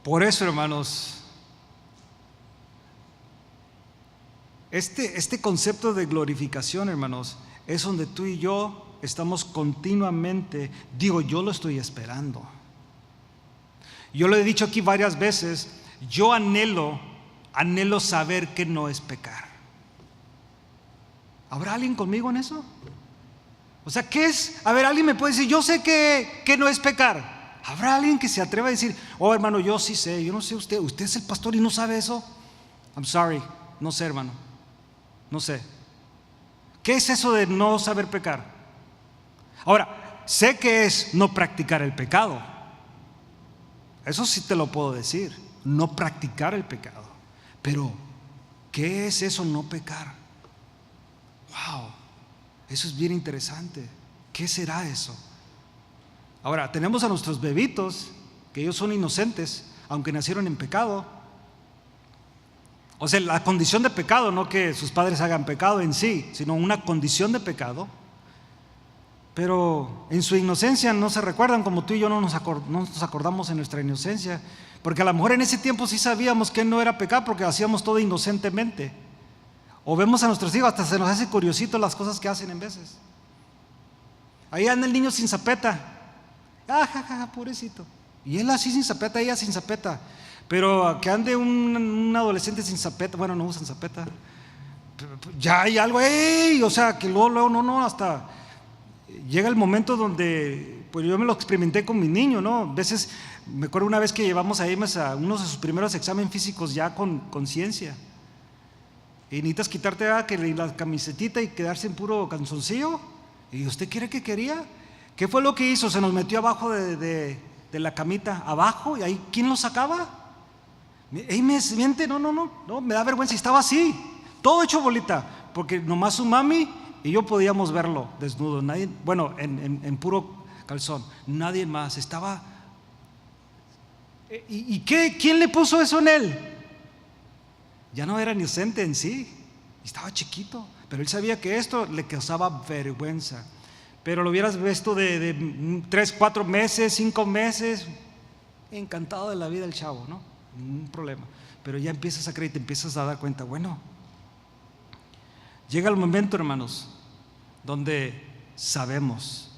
Por eso, hermanos, este concepto de glorificación, hermanos, es donde tú y yo estamos continuamente. Digo, yo lo estoy esperando. Yo lo he dicho aquí varias veces. Yo anhelo saber qué no es pecar. ¿Habrá alguien conmigo en eso? O sea, ¿qué es? A ver, alguien me puede decir, yo sé que no es pecar. ¿Habrá alguien que se atreva a decir, oh, hermano, yo sí sé? Yo no sé, usted es el pastor y no sabe eso. I'm sorry, no sé, hermano, no sé. ¿Qué es eso de no saber pecar? Ahora, sé que es no practicar el pecado. Eso sí te lo puedo decir, no practicar el pecado. Pero, ¿qué es eso no pecar? Wow, eso es bien interesante. ¿Qué será eso? Ahora, tenemos a nuestros bebitos, que ellos son inocentes, aunque nacieron en pecado. O sea, la condición de pecado, no que sus padres hagan pecado en sí, sino una condición de pecado. Pero en su inocencia no se recuerdan, como tú y yo no nos acordamos en nuestra inocencia, porque a lo mejor en ese tiempo sí sabíamos que no era pecado porque hacíamos todo inocentemente. O vemos a nuestros hijos, hasta se nos hace curiosito las cosas que hacen en veces. Ahí anda el niño sin zapeta, pobrecito, y él así sin zapeta, ella sin zapeta. Pero que ande un adolescente sin zapeta, bueno, no usan zapeta, ya hay algo, o sea, que luego no, hasta llega el momento donde pues yo me lo experimenté con mi niño, ¿no? A veces, me acuerdo una vez que llevamos a Amos a unos de sus primeros exámenes físicos ya con conciencia. Y necesitas quitarte la camisetita y quedarse en puro calzoncillo. ¿Y usted quiere que quería? ¿Qué fue lo que hizo? Se nos metió abajo de la camita, abajo, y ahí, ¿quién lo sacaba? Ey, me miente, no, me da vergüenza. Y estaba así, todo hecho bolita, porque nomás su mami y yo podíamos verlo desnudo, nadie, bueno, en puro calzón, nadie más. Estaba. ¿Y qué? ¿Quién le puso eso en él? Ya no era inocente en sí, estaba chiquito, pero él sabía que esto le causaba vergüenza. Pero lo hubieras visto de 3, 4 meses, 5 meses, encantado de la vida el chavo, ¿no? Ningún problema. Pero ya empiezas a creer y te empiezas a dar cuenta, bueno, llega el momento, hermanos, donde sabemos,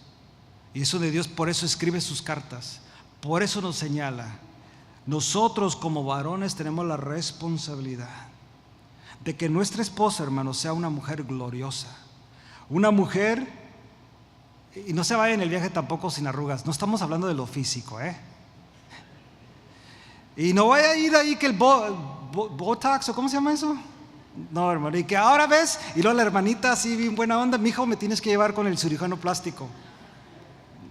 y eso de Dios, por eso escribe sus cartas, por eso nos señala. Nosotros como varones tenemos la responsabilidad de que nuestra esposa, hermanos, sea una mujer gloriosa, una mujer, y no se vaya en el viaje tampoco sin arrugas, no estamos hablando de lo físico, y no vaya a ir ahí que el Botox, o ¿cómo se llama eso? No, hermano, y que ahora ves, y luego la hermanita así bien buena onda, mi hijo, me tienes que llevar con el cirujano plástico.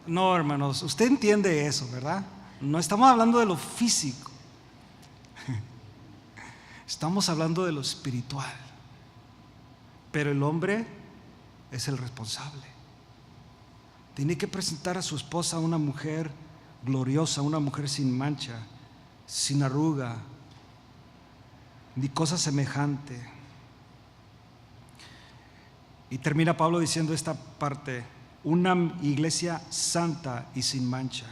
No, hermanos, usted entiende eso, ¿verdad? No estamos hablando de lo físico, estamos hablando de lo espiritual. Pero el hombre es el responsable. Tiene que presentar a su esposa una mujer gloriosa, una mujer sin mancha, sin arruga, ni cosa semejante. Y termina Pablo diciendo esta parte: una iglesia santa y sin mancha.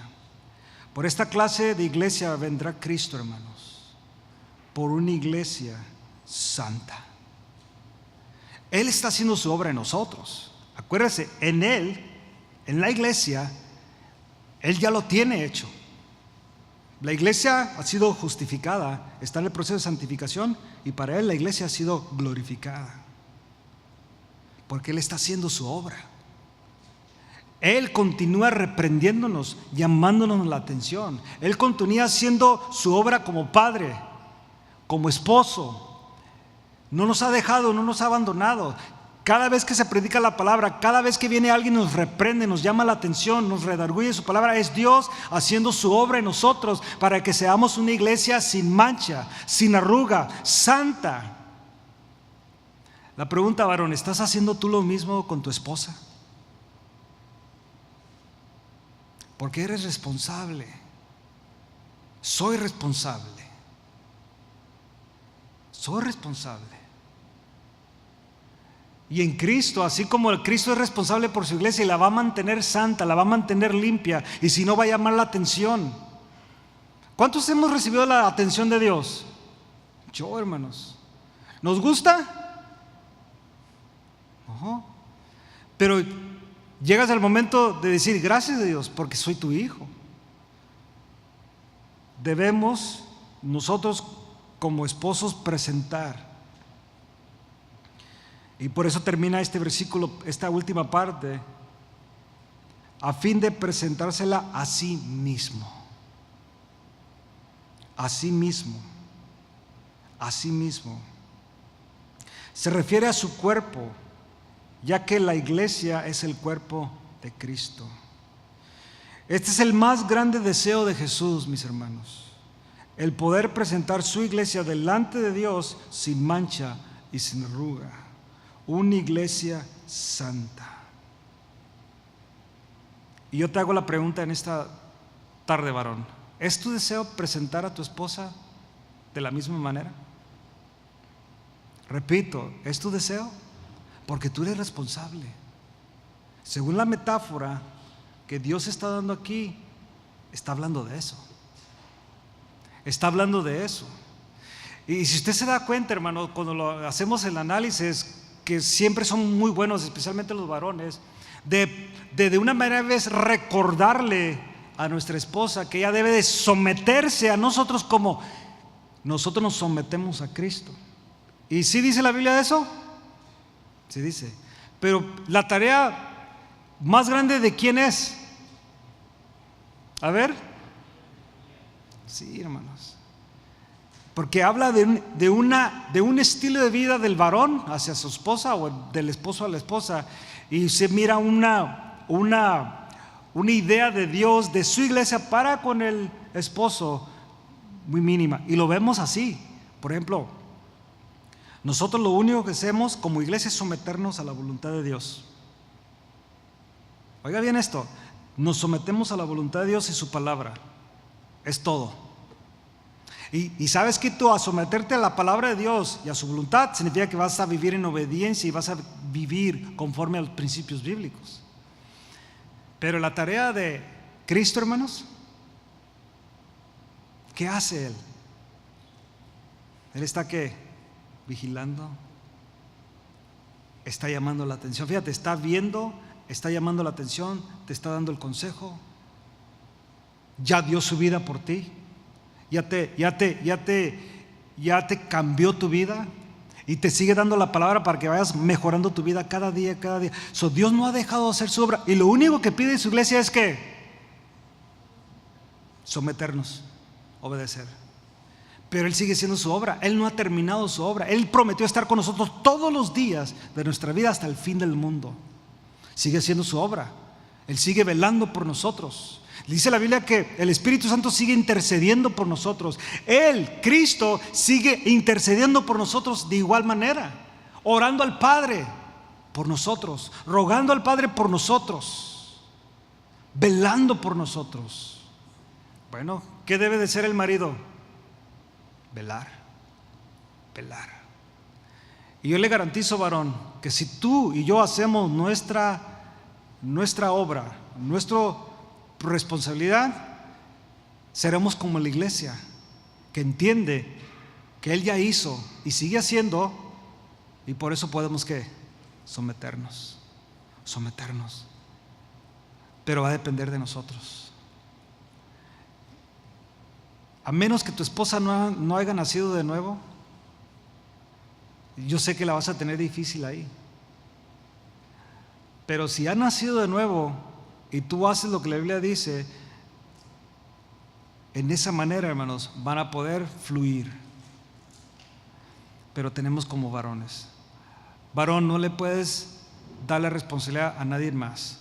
Por esta clase de iglesia vendrá Cristo, hermanos, por una iglesia santa. Él está haciendo su obra en nosotros. Acuérdese, en Él, en la iglesia, Él ya lo tiene hecho. La iglesia ha sido justificada, está en el proceso de santificación, y para Él la iglesia ha sido glorificada, porque Él está haciendo su obra. Él continúa reprendiéndonos, llamándonos la atención. Él continúa haciendo su obra como padre, como esposo. No nos ha dejado, no nos ha abandonado. Cada vez que se predica la palabra, cada vez que viene alguien, nos reprende, nos llama la atención, nos redarguye su palabra. Es Dios haciendo su obra en nosotros para que seamos una iglesia sin mancha, sin arruga, santa. La pregunta, varón, ¿estás haciendo tú lo mismo con tu esposa? Porque eres responsable. Soy responsable. Soy responsable. Y en Cristo, así como el Cristo es responsable por su iglesia y la va a mantener santa, la va a mantener limpia, y si no va a llamar la atención. ¿Cuántos hemos recibido la atención de Dios? Yo, hermanos. ¿Nos gusta? No. Pero llegas al momento de decir gracias a Dios porque soy tu hijo. Debemos nosotros como esposos presentar. Y por eso termina este versículo, esta última parte, a fin de presentársela a sí mismo. A sí mismo. A sí mismo. Se refiere a su cuerpo, ya que la iglesia es el cuerpo de Cristo. Este es el más grande deseo de Jesús, mis hermanos, el poder presentar su iglesia delante de Dios sin mancha y sin arruga, una iglesia santa. Y yo te hago la pregunta en esta tarde, varón: ¿es tu deseo presentar a tu esposa de la misma manera? Repito, ¿es tu deseo? Porque tú eres responsable. Según la metáfora que Dios está dando aquí, está hablando de eso. Está hablando de eso. Y si usted se da cuenta, hermano, cuando lo hacemos el análisis, que siempre son muy buenos, especialmente los varones, de una manera es recordarle a nuestra esposa que ella debe de someterse a nosotros como nosotros nos sometemos a Cristo. ¿Y sí dice la Biblia de eso? Sí dice. Pero la tarea más grande, ¿de quién es? A ver. Sí, hermanos. Porque habla de un estilo de vida del varón hacia su esposa o del esposo a la esposa. Y se mira una idea de Dios, de su iglesia para con el esposo muy mínima. Y lo vemos así. Por ejemplo, nosotros lo único que hacemos como iglesia es someternos a la voluntad de Dios. Oiga bien esto, nos sometemos a la voluntad de Dios y su palabra. Es todo. Y sabes que tú, a someterte a la palabra de Dios y a su voluntad, significa que vas a vivir en obediencia y vas a vivir conforme a los principios bíblicos. Pero la tarea de Cristo, hermanos, ¿qué hace Él? Él está ¿qué? Vigilando, está llamando la atención. Fíjate, está viendo, está llamando la atención, te está dando el consejo, ya dio su vida por ti, ya te cambió tu vida y te sigue dando la palabra para que vayas mejorando tu vida cada día. Dios no ha dejado de hacer su obra y lo único que pide su iglesia es que someternos, obedecer. Pero Él sigue haciendo su obra, Él no ha terminado su obra. Él prometió estar con nosotros todos los días de nuestra vida hasta el fin del mundo. Sigue haciendo su obra, Él sigue velando por nosotros. Dice la Biblia que el Espíritu Santo sigue intercediendo por nosotros. Él, Cristo, sigue intercediendo por nosotros de igual manera, orando al Padre por nosotros, rogando al Padre por nosotros, velando por nosotros. Bueno, ¿qué debe de ser el marido? Velar. Y yo le garantizo, varón, que si tú y yo hacemos nuestra obra, nuestra responsabilidad, seremos como la iglesia que entiende que Él ya hizo y sigue haciendo, y por eso podemos ¿qué? Someternos. Pero va a depender de nosotros. A menos que tu esposa no haya nacido de nuevo, yo sé que la vas a tener difícil ahí. Pero si ha nacido de nuevo y tú haces lo que la Biblia dice, en esa manera, hermanos, van a poder fluir. Pero tenemos como varones. Varón, no le puedes dar la responsabilidad a nadie más.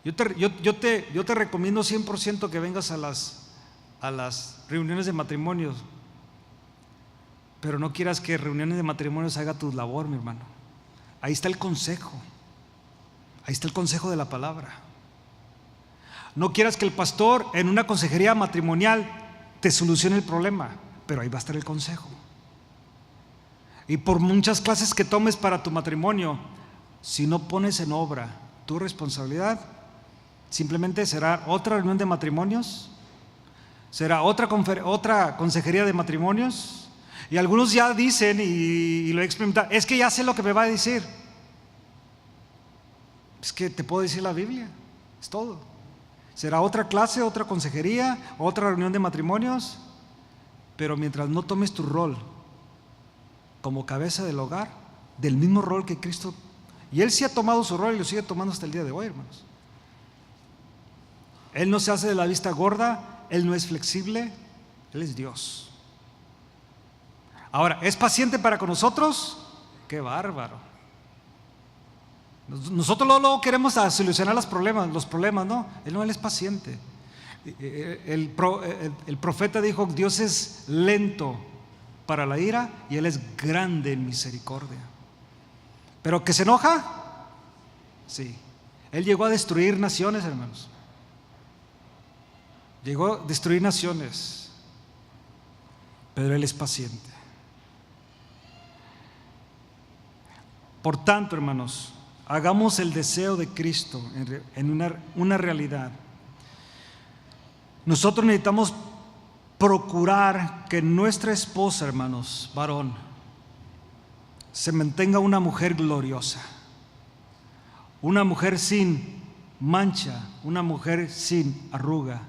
Yo te recomiendo 100% que vengas a las reuniones de matrimonios, pero no quieras que reuniones de matrimonios haga tu labor, mi hermano. Ahí está el consejo, de la palabra. No quieras que el pastor en una consejería matrimonial te solucione el problema, pero ahí va a estar el consejo. Y por muchas clases que tomes para tu matrimonio, si no pones en obra tu responsabilidad, simplemente será otra reunión de matrimonios, será otra consejería de matrimonios. Y algunos ya dicen, y lo he experimentado, es que ya sé lo que me va a decir. Es que te puedo decir la Biblia, es todo. Será otra clase, otra consejería, otra reunión de matrimonios, pero mientras no tomes tu rol como cabeza del hogar, del mismo rol que Cristo, y Él sí ha tomado su rol y lo sigue tomando hasta el día de hoy, hermanos. Él no se hace de la vista gorda, Él no es flexible, Él es Dios. Ahora, ¿es paciente para con nosotros? ¡Qué bárbaro! Nosotros luego queremos solucionar los problemas, ¿no? Él es paciente. El profeta dijo: Dios es lento para la ira y Él es grande en misericordia. ¿Pero que se enoja? Sí. Él llegó a destruir naciones, hermanos. Llegó a destruir naciones, pero Él es paciente. Por tanto, hermanos, hagamos el deseo de Cristo en una realidad. Nosotros necesitamos procurar que nuestra esposa, hermanos, varón, se mantenga una mujer gloriosa, una mujer sin mancha, una mujer sin arruga,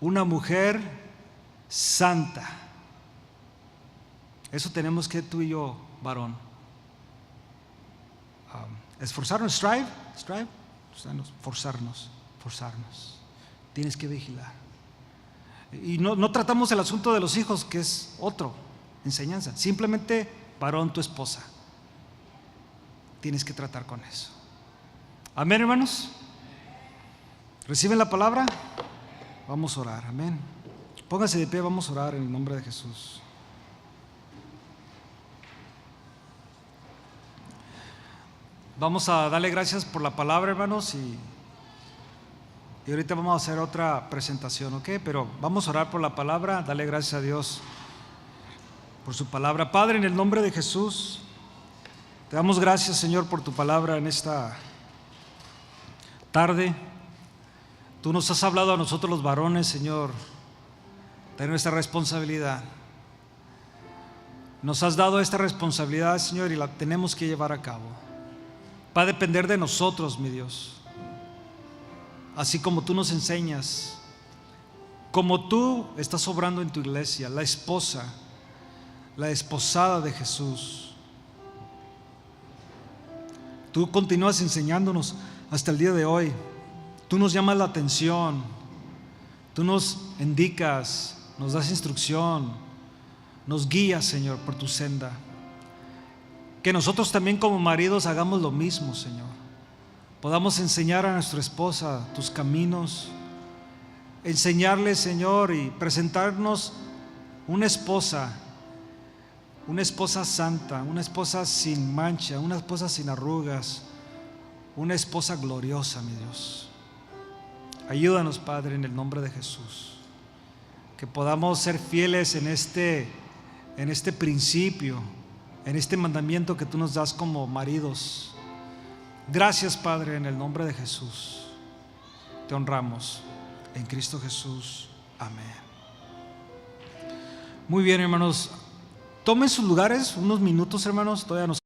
una mujer santa. Eso tenemos que tú y yo, varón, esforzarnos, forzarnos. tienes que vigilar. Y no tratamos el asunto de los hijos, que es otro, enseñanza. Simplemente, varón, tu esposa. Tienes que tratar con eso. Amén, hermanos. ¿Reciben la palabra? Vamos a orar, amén. Pónganse de pie, vamos a orar en el nombre de Jesús. Vamos a darle gracias por la palabra, hermanos, y ahorita vamos a hacer otra presentación, ¿ok? Pero vamos a orar por la palabra, darle gracias a Dios por su palabra. Padre, en el nombre de Jesús, te damos gracias, Señor, por tu palabra en esta tarde. Tú nos has hablado a nosotros los varones, Señor, de nuestra responsabilidad. Nos has dado esta responsabilidad, Señor, y la tenemos que llevar a cabo. Va a depender de nosotros, mi Dios. Así como tú nos enseñas, como tú estás obrando en tu iglesia, la esposa, la esposada de Jesús. Tú continúas enseñándonos hasta el día de hoy. Tú nos llamas la atención, tú nos indicas, nos das instrucción, nos guías, Señor, por tu senda. Que nosotros también como maridos hagamos lo mismo, Señor. Podamos enseñar a nuestra esposa tus caminos, enseñarle, Señor, y presentarnos una esposa santa, una esposa sin mancha, una esposa sin arrugas, una esposa gloriosa, mi Dios. Ayúdanos, Padre, en el nombre de Jesús, que podamos ser fieles en este principio, en este mandamiento que tú nos das como maridos. Gracias, Padre, en el nombre de Jesús. Te honramos en Cristo Jesús. Amén. Muy bien, hermanos. Tomen sus lugares, unos minutos, hermanos. Todavía nos